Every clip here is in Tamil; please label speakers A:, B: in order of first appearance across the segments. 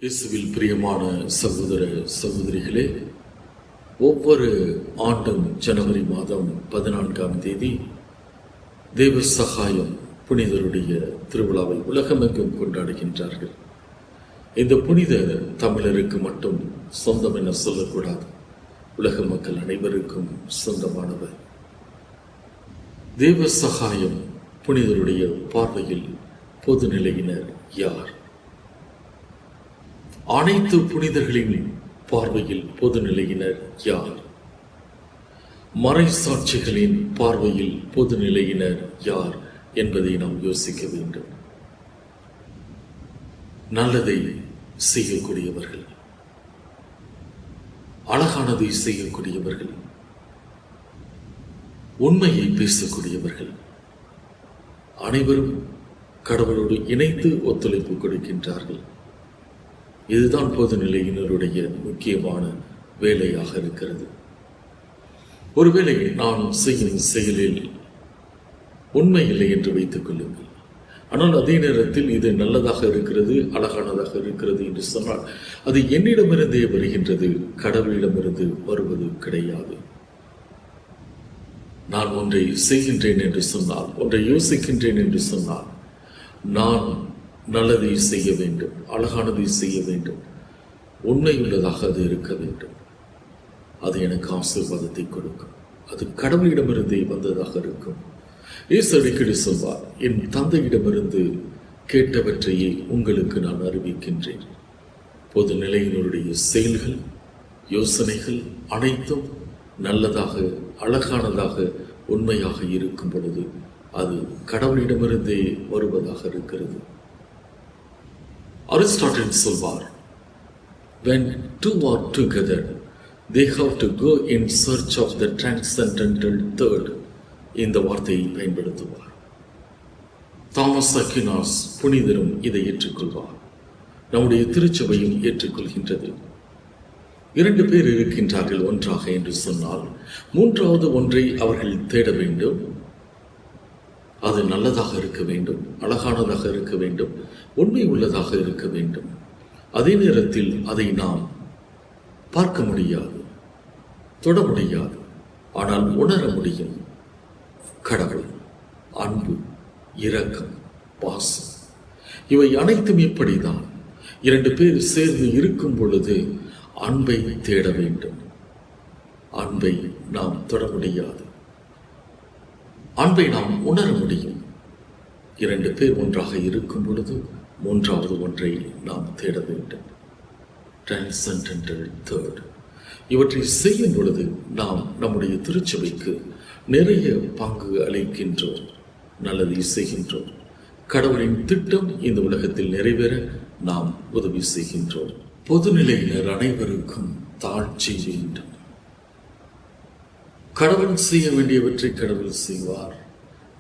A: இயேசுவில் பிரியமான சகோதர சகோதரிகளே, ஒவ்வொரு ஆண்டும் ஜனவரி மாதம் 14ஆம் தேதி தேவ சகாயம் புனிதருடைய திருவிழாவை உலகமெங்கும் கொண்டாடுகின்றார்கள். இந்த புனித தமிழருக்கு மட்டும் சொந்தம் என சொல்லக்கூடாது, உலக மக்கள் அனைவருக்கும் சொந்தமானவர். தேவ சகாயம் புனிதருடைய பார்வையில் பொதுநிலையினர் யார்? அனைத்து புனிதர்களின் பார்வையில் பொதுநிலையினர் யார்? மறைசாட்சிகளின் பார்வையில் பொதுநிலையினர் யார் என்பதை நாம் யோசிக்க வேண்டும். நல்லதை செய்யக்கூடியவர்கள், அழகானதை செய்யக்கூடியவர்கள், உண்மையை பேசக்கூடியவர்கள், அனைவரும் கடவுளோடு இணைந்து ஒத்துழைப்பு கொடுக்கின்றார்கள். இதுதான் பொதுநிலையினருடைய முக்கியமான வேலையாக இருக்கிறது. ஒருவேளை நான் செய்யும் செயலில் உண்மை இல்லை என்று வைத்துக் கொள்ளுங்கள், ஆனால் அதே நேரத்தில் இது நல்லதாக இருக்கிறது, அழகானதாக இருக்கிறது என்று சொன்னால் அது என்னிடமிருந்தே வருகின்றது, கடவுளிடமிருந்து வருவது கிடையாது. நான் ஒன்றை செய்கின்றேன் என்று சொன்னால், ஒன்றை யோசிக்கின்றேன் என்று சொன்னால், நான் நல்லதை செய்ய வேண்டும், அழகானதை செய்ய வேண்டும், உண்மையுள்ளதாக அது இருக்க வேண்டும். அது எனக்கு ஆசீர்வாதத்தை கொடுக்கும், அது கடவுளிடமிருந்தே வந்ததாக இருக்கும். இயேசு அடிக்கடி சொல்வார், என் தந்தையிடமிருந்து கேட்டவற்றையே உங்களுக்கு நான் அறிவிக்கின்றேன். பொது நிலையினருடைய செயல்கள், யோசனைகள் அனைத்தும் நல்லதாக, அழகானதாக, உண்மையாக இருக்கும் பொழுது அது கடவுளிடமிருந்தே வருவதாக இருக்கிறது. அரிஸ்டாட்டில் சொல்வார், when two are together, they have to go in search of the transcendental third. இந்த வார்த்தையை பயன்படுத்துவார். தாமஸ் அக்வினாஸ் புனிதரும் இதை ஏற்றுக்கொள்வார். நம்முடைய திருச்சபையும் ஏற்றுக்கொள்கின்றது. இரண்டு பேர் இருக்கின்றார்கள் ஒன்றாக என்று சொன்னால், மூன்றாவது ஒன்றை அவர்கள் தேட வேண்டும். அது நல்லதாக இருக்க வேண்டும், அழகானதாக இருக்க வேண்டும், உண்மை உள்ளதாக இருக்க வேண்டும். அதே நேரத்தில் அதை நாம் பார்க்க முடியாது, தொட முடியாது, ஆனால் உணர முடியும். கடவுள், அன்பு, இரக்கம், பாசம், இவை அனைத்தும் இப்படிதான். இரண்டு பேர் சேர்ந்து இருக்கும் பொழுது அன்பை தேட வேண்டும். அன்பை நாம் தொட முடியாது, அன்பை நாம் உணர முடியும். இரண்டு பேர் ஒன்றாக இருக்கும் பொழுது மூன்றாவது ஒன்றை நாம் தேட வேண்டும். Transcendental third. இவற்றை செய்யும் பொழுது நாம் நம்முடைய திருச்சபைக்கு நிறைய பங்கு அளிக்கின்றோம், நல்லதை செய்கின்றோம். கடவுளின் திட்டம் இந்த உலகத்தில் நிறைவேற நாம் உதவி செய்கின்றோம். பொதுநிலையினர் அனைவருக்கும் தாழ்ச்சி வேண்டும். கடவுள் செய்ய வேண்டியவற்றை கடவுள் செய்வார்,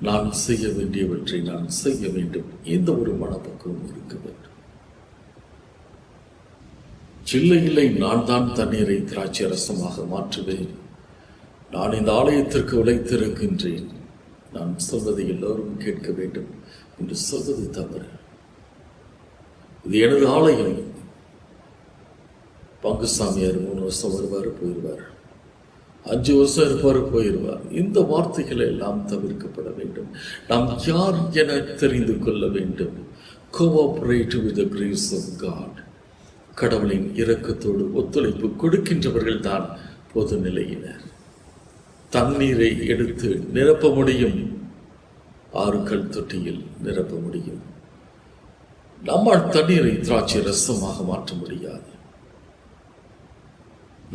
A: நான் செய்ய வேண்டியவற்றை நான் செய்ய வேண்டும். இந்த ஒரு மனப்பக்குவம் இருக்க வேண்டும். இல்லை இல்லை, நான் தான் தண்ணீரை திராட்சை ரசமாக மாற்றுவேன், நான் இந்த ஆலயத்திற்கு உழைத்திருக்கின்றேன், நான் சொல்வதை எல்லோரும் கேட்க வேண்டும் என்று சொல்வது தவறு. இது எனது ஆலயம். பங்குசாமியார் 3 வருஷம் வருவார், போயிடுவார், 5 வருஷம் இருப்பார், போயிடுவார். இந்த வார்த்தைகள் எல்லாம் தவிர்க்கப்பட வேண்டும். நாம் யார் என தெரிந்து கொள்ள வேண்டும். Cooperate with the grace of God. கடவுளின் இரக்கத்தோடு ஒத்துழைப்பு கொடுக்கின்றவர்கள் தான் பொதுநிலையினர். தண்ணீரை எடுத்து நிரப்ப முடியும், 6 கல் தொட்டியில் நிரப்ப முடியும். நம்மால் தண்ணீரை திராட்சை ரசமாக மாற்ற முடியாது.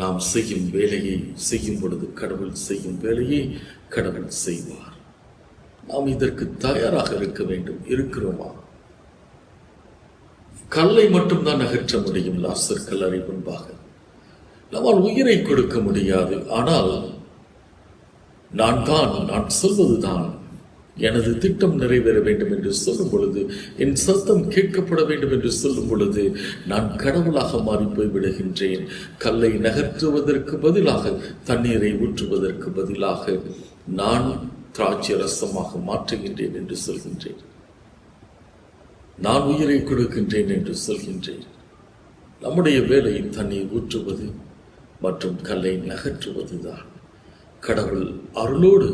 A: நாம் செய்யும் வேலையை செய்யும் பொழுது கடவுள் செய்யும் வேலையை கடவுள் செய்வார். நாம் இதற்கு தயாராக இருக்க வேண்டும். இருக்கிறோமா? கல்லை மட்டும்தான் அகற்ற முடியும். லாசர் கல்லறை முன்பாக நம்மால் உயிரை கொடுக்க முடியாது. ஆனால் நான் சொல்வதுதான், எனது திட்டம் நிறைவேற வேண்டும் என்று சொல்லும் பொழுது, என் சத்தம் கேட்கப்பட வேண்டும் என்று சொல்லும் பொழுது நான் கடவுளாக மாறி போய் விடுகின்றேன். கல்லை நகர்த்துவதற்கு பதிலாக, தண்ணீரை ஊற்றுவதற்கு பதிலாக நான் திராட்சை ரசமாக மாற்றுகின்றேன் என்று சொல்கின்றேன். நான் உயிரை கொடுக்கின்றேன் என்று சொல்கின்றேன். நம்முடைய வேலை தண்ணீர் ஊற்றுவது மற்றும் கல்லை நகற்றுவதுதான். கடவுள் அருளோடு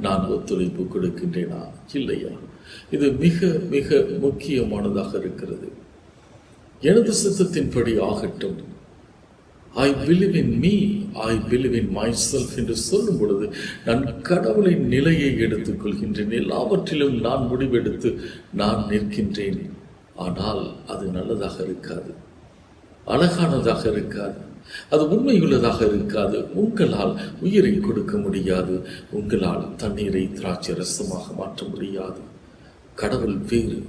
A: நான் ஒத்துழைப்பு கொடுக்கின்றேனா இல்லையா? இது மிக மிக முக்கியமானதாக இருக்கிறது. எனது சித்தத்தின்படி ஆகட்டும், I believe in me, I believe in my self என்று சொல்லும் பொழுது நான் கடவுளின் நிலையை எடுத்துக் கொள்கின்றேன். எல்லாவற்றிலும் நான் முடிவெடுத்து நான் நிற்கின்றேன். ஆனால் அது நல்லதாக இருக்காது, அழகானதாக இருக்காது, அது உண்மையுள்ளதாக இருக்காது. உங்களால் உயிரை கொடுக்க முடியாது, உங்களால் தண்ணீரை திராட்சை ரசமாக மாற்ற முடியாது. கடவுள் வேறு.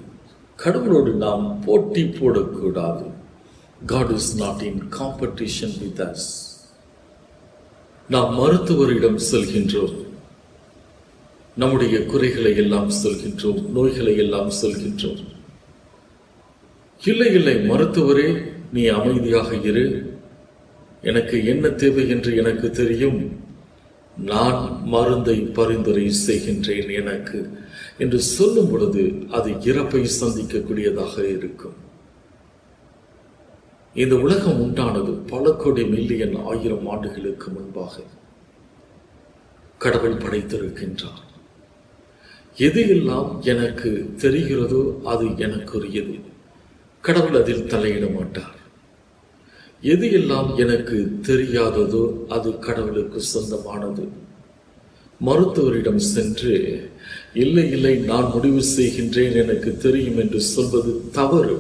A: கடவுளோடு நாம் போட்டி போடக்கூடாது. God is not in competition with us. நாம் மருத்துவரிடம் செல்கின்றோம், நம்முடைய குறைகளை எல்லாம் சொல்கின்றோம், நோய்களை எல்லாம் சொல்கின்றோம். இல்லை இல்லை மருத்துவரே, நீ அமைதியாக இரு, எனக்கு என்ன தேவை என்று எனக்கு தெரியும், நான் மருந்தை பரிந்துரை செய்கின்றேன் எனக்கு என்று சொல்லும் பொழுது அது இறப்பை சந்திக்கக்கூடியதாக இருக்கும். இந்த உலகம் உண்டானது பல கோடி மில்லியன் ஆயிரம் ஆண்டுகளுக்கு முன்பாக கடவுள் படைத்திருக்கின்றார். எது எல்லாம் எனக்கு தெரிகிறதோ அது எனக்குரியது. கடவுள் அதில் தலையிட மாட்டார். எது எல்லாம் எனக்கு தெரியாததோ அது கடவுளுக்கு சொந்தமானது. மருத்துவரிடம் சென்று இல்லை இல்லை நான் முடிவு செய்கின்றேன், எனக்கு தெரியும் என்று சொல்வது தவறு.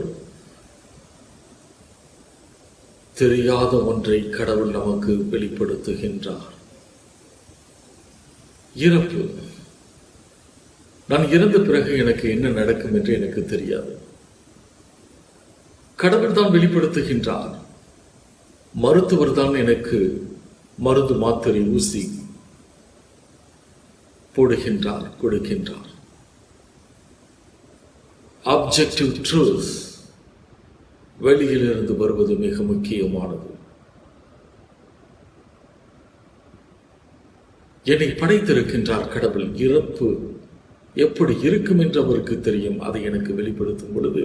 A: தெரியாத ஒன்றை கடவுள் நமக்கு வெளிப்படுத்துகின்றார். இறப்பு, நான் இறந்த பிறகு எனக்கு என்ன நடக்கும் என்று எனக்கு தெரியாது. கடவுள் தான் வெளிப்படுத்துகின்றார். மருத்துவர் தான் எனக்கு மருந்து மாத்திரை ஊசி போடுகின்றார், கொடுக்கின்றார். ஆப்ஜெக்டிவ் ட்ரூத் வெளியிலிருந்து வருவது மிக முக்கியமானது. என்னை படைத்திருக்கின்றார் கடவுள். இறப்பு எப்படி இருக்கும் என்று அவருக்கு தெரியும். அதை எனக்கு வெளிப்படுத்தும் பொழுது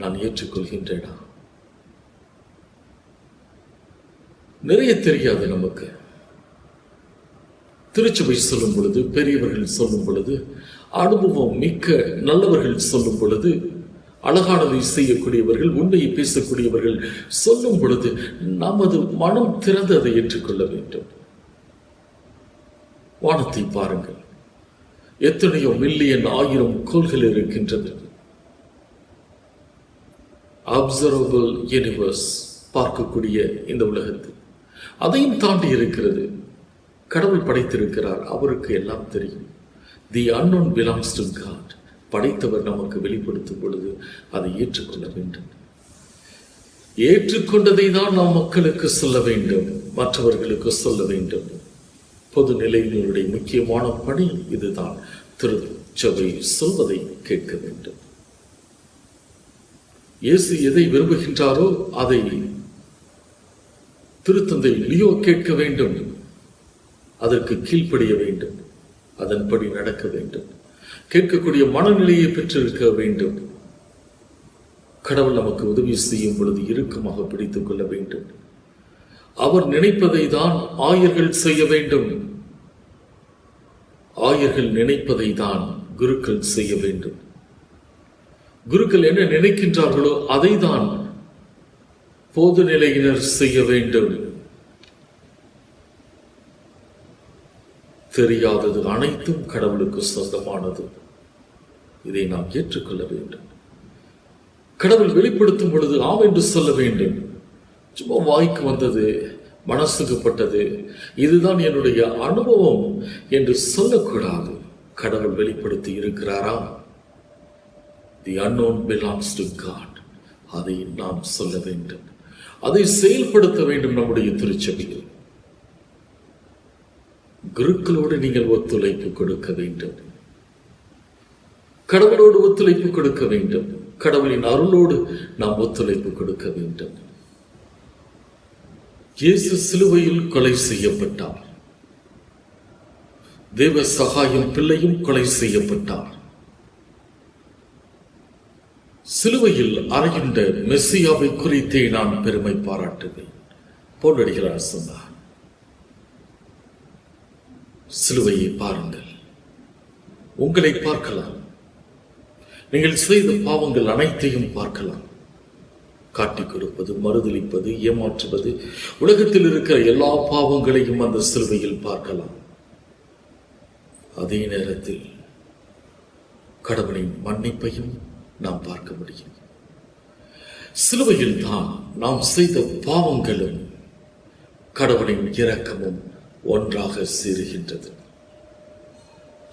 A: நான் ஏற்றுக்கொள்கின்றேனா? நிறைய தெரியாது நமக்கு. திருச்சபை சொல்லும் பொழுது, பெரியவர்கள் சொல்லும் பொழுது, அனுபவம் மிக்க நல்லவர்கள் சொல்லும் பொழுது, அழகானதை செய்யக்கூடியவர்கள், உண்மையை பேசக்கூடியவர்கள் சொல்லும் பொழுது நமது மனம் திறந்து அதை ஏற்றுக்கொள்ள வேண்டும். வானத்தை பாருங்கள், எத்தனையோ மில்லியன் ஆயிரம் கோள்கள் இருக்கின்றது. அப்சர்வபிள் யூனிவர்ஸ், பார்க்கக்கூடிய இந்த உலகத்தில் அதையும் தாண்டி இருக்கிறது. கடவுள் படைத்திருக்கிறார், அவருக்கு எல்லாம் தெரியும். The unknown belongs to God. படைத்தவர் நமக்கு வெளிப்படுத்தும் பொழுது அதை ஏற்றுக்கொள்ள வேண்டும். ஏற்றுக்கொண்டதை தான் நாம் மக்களுக்கு சொல்ல வேண்டும், மற்றவர்களுக்கு சொல்ல வேண்டும். பொது நிலையினுடைய முக்கியமான பணி இதுதான். திருச்சபை சொல்வதை கேட்க வேண்டும். இயேசு எதை விரும்புகின்றாரோ அதை திருத்தந்தை லியோ கேட்க வேண்டும். அதற்கு கீழ்ப்படிய வேண்டும், அதன்படி நடக்க வேண்டும், கேட்கக்கூடிய மனநிலையை பெற்றிருக்க வேண்டும். கடவுள் நமக்கு உதவி செய்யும் பொழுது இறுக்கமாக பிடித்துக் கொள்ள வேண்டும். அவர் நினைப்பதை தான் ஆயர்கள் செய்ய வேண்டும். ஆயர்கள் நினைப்பதை தான் குருக்கள் செய்ய வேண்டும். குருக்கள் என்ன நினைக்கின்றார்களோ அதை தான் பொது நிலையினர் செய்ய வேண்டும். தெரியாதது அனைத்தும் கடவுளுக்கு சொந்தமானது. இதை நாம் ஏற்றுக்கொள்ள வேண்டும். கடவுள் வெளிப்படுத்தும் பொழுது ஆம் என்று சொல்ல வேண்டும். சும்மா வாய்க்கு வந்தது, மனசுக்கு பட்டது, இதுதான் என்னுடைய அனுபவம் என்று சொல்லக்கூடாது. கடவுள் வெளிப்படுத்தி இருக்கிறாரா? The unknown belongs to God. அதை நாம் சொல்ல வேண்டும், அதை செயல்படுத்த வேண்டும். நம்முடைய திருச்சபையில் குருக்களோடு நீங்கள் ஒத்துழைப்பு கொடுக்க வேண்டும், கடவுளோடு ஒத்துழைப்பு கொடுக்க வேண்டும், கடவுளின் அருளோடு நாம் ஒத்துழைப்பு கொடுக்க வேண்டும். இயேசு சிலுவையில் கொலை செய்யப்பட்டார். தேவ சகாயம் பிள்ளையும் கொலை செய்யப்பட்டார். சிலுவையில் அறைகின்ற மெஸ்ஸியாவை குறித்தே நான் பெருமை பாராட்டுவேன். பவுலடிகளார் சொன்னார், சிலுவையை பாருங்கள், உங்களை பார்க்கலாம், நீங்கள் செய்த பாவங்கள் அனைத்தையும் பார்க்கலாம். காட்டிக் கொடுப்பது, மறுதலிப்பது, ஏமாற்றுவது, உலகத்தில் இருக்கிற எல்லா பாவங்களையும் அந்த சிலுவையில் பார்க்கலாம். அதே நேரத்தில் கடவுளின் மன்னிப்பையும் நாம் பார்க்க முடியும். சிலுவையில் தான் நாம் செய்த பாவங்களும் கடவுளின் இரக்கமும் ஒன்றாக சேருகின்றது.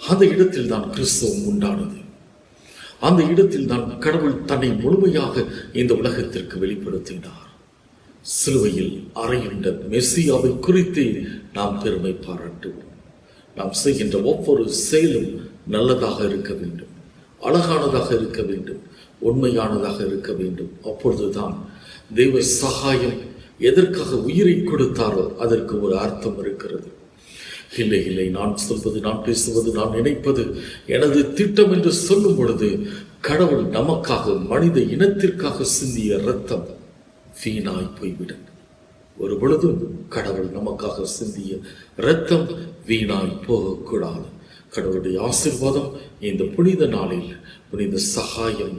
A: அந்த இடத்தில் தான் கிறிஸ்தவம் உண்டானது. அந்த இடத்தில் தான் கடவுள் தன்னை முழுமையாக இந்த உலகத்திற்கு வெளிப்படுத்தினார். சிலுவையில் அறைகின்ற மெஸ்ஸியாவை குறித்து நாம் பெருமை பாராட்டுவோம். நாம் செய்கின்ற ஒவ்வொரு செயலும் நல்லதாக இருக்க வேண்டும், அழகானதாக இருக்க வேண்டும், உண்மையானதாக இருக்க வேண்டும். அப்பொழுதுதான் தெய்வ சகாயம் எதற்காக உயிரை கொடுத்தாரோ அதற்கு ஒரு அர்த்தம் இருக்கிறது. இல்லை இல்லை, நான் சொல்வது, நான் பேசுவது, நான் நினைப்பது எனது திட்டம் என்று சொல்லும் பொழுது கடவுள் நமக்காக, மனித இனத்திற்காக சிந்திய இரத்தம் வீணாய் போய்விடும். ஒரு பொழுதும் கடவுள் நமக்காக சிந்திய இரத்தம் வீணாய் போகக்கூடாது. கடவுளுடைய ஆசீர்வாதம் இந்த புனித நாளில், புனித சகாயம்,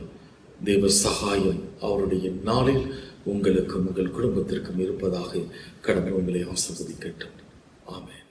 A: தேவ சகாயம் அவருடைய நாளில் உங்களுக்கும் உங்கள் குடும்பத்திற்கும் இருப்பதாக கடவுள் உங்களை ஆசீர்வதிக்கட்டும். ஆமென்.